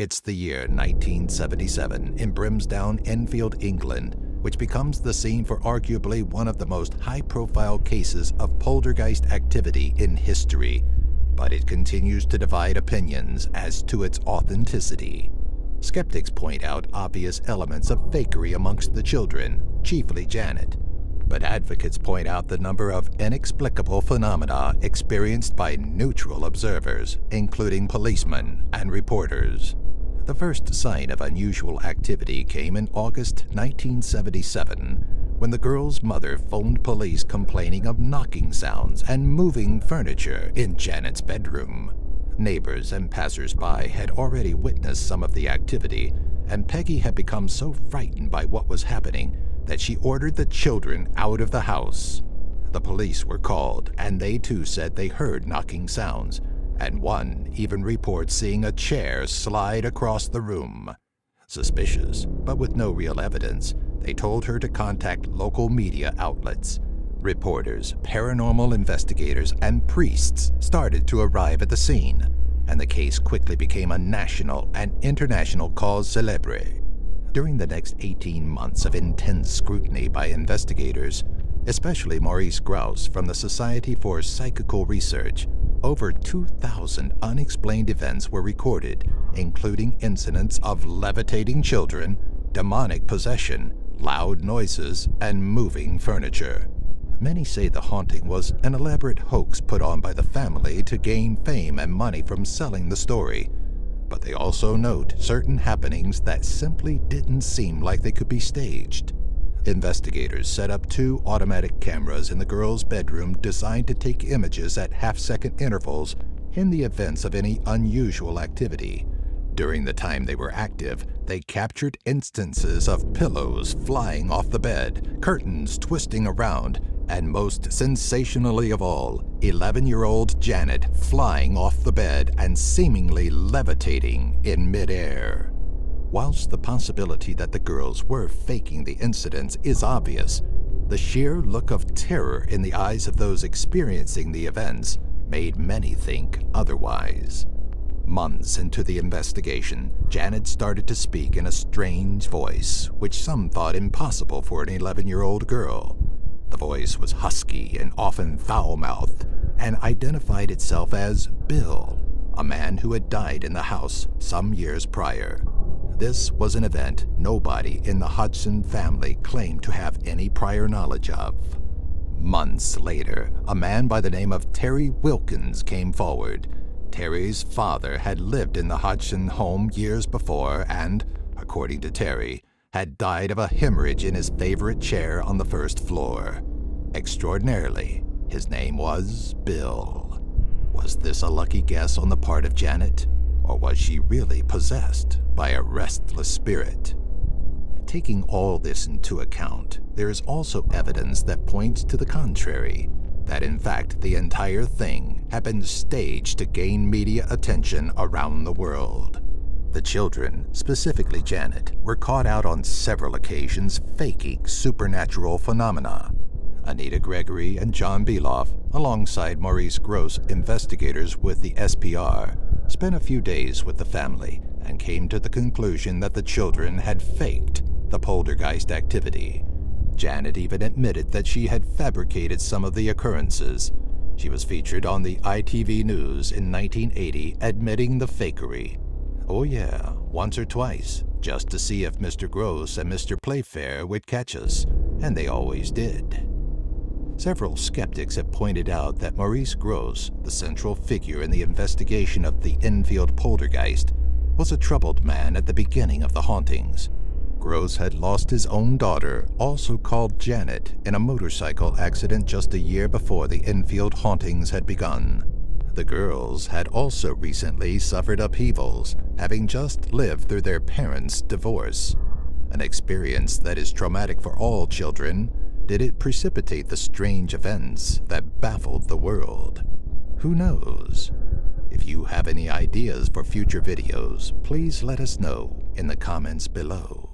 It's the year 1977 in Brimsdown, Enfield, England, which becomes the scene for arguably one of the most high-profile cases of poltergeist activity in history, but it continues to divide opinions as to its authenticity. Skeptics point out obvious elements of fakery amongst the children, chiefly Janet, but advocates point out the number of inexplicable phenomena experienced by neutral observers, including policemen and reporters. The first sign of unusual activity came in August 1977, when the girl's mother phoned police complaining of knocking sounds and moving furniture in Janet's bedroom. Neighbors and passers-by had already witnessed some of the activity, and Peggy had become so frightened by what was happening that she ordered the children out of the house. The police were called, and they too said they heard knocking sounds, and one even reports seeing a chair slide across the room. Suspicious, but with no real evidence, they told her to contact local media outlets. Reporters, paranormal investigators, and priests started to arrive at the scene, and the case quickly became a national and international cause célèbre. During the next 18 months of intense scrutiny by investigators, especially Maurice Grouse from the Society for Psychical Research, over 2,000 unexplained events were recorded, including incidents of levitating children, demonic possession, loud noises, and moving furniture. Many say the haunting was an elaborate hoax put on by the family to gain fame and money from selling the story, but they also note certain happenings that simply didn't seem like they could be staged. Investigators set up 2 automatic cameras in the girl's bedroom designed to take images at half-second intervals in the events of any unusual activity. During the time they were active, they captured instances of pillows flying off the bed, curtains twisting around, and most sensationally of all, 11-year-old Janet flying off the bed and seemingly levitating in midair. Whilst the possibility that the girls were faking the incidents is obvious, the sheer look of terror in the eyes of those experiencing the events made many think otherwise. Months into the investigation, Janet started to speak in a strange voice, which some thought impossible for an 11-year-old girl. The voice was husky and often foul-mouthed, and identified itself as Bill, a man who had died in the house some years prior. This was an event nobody in the Hodgson family claimed to have any prior knowledge of. Months later, a man by the name of Terry Wilkins came forward. Terry's father had lived in the Hodgson home years before and, according to Terry, had died of a hemorrhage in his favorite chair on the first floor. Extraordinarily, his name was Bill. Was this a lucky guess on the part of Janet, or was she really possessed by a restless spirit? Taking all this into account, there is also evidence that points to the contrary, that in fact the entire thing had been staged to gain media attention around the world. The children, specifically Janet, were caught out on several occasions faking supernatural phenomena. Anita Gregory and John Beloff, alongside Maurice Gross, investigators with the SPR, spent a few days with the family and came to the conclusion that the children had faked the poltergeist activity. Janet even admitted that she had fabricated some of the occurrences. She was featured on the ITV News in 1980 admitting the fakery. Oh yeah, once or twice, just to see if Mr. Gross and Mr. Playfair would catch us, and they always did. Several skeptics have pointed out that Maurice Gross, the central figure in the investigation of the Enfield Poltergeist, was a troubled man at the beginning of the hauntings. Gross had lost his own daughter, also called Janet, in a motorcycle accident just a year before the Enfield hauntings had begun. The girls had also recently suffered upheavals, having just lived through their parents' divorce. An experience that is traumatic for all children. Did it precipitate the strange events that baffled the world? Who knows? If you have any ideas for future videos, please let us know in the comments below.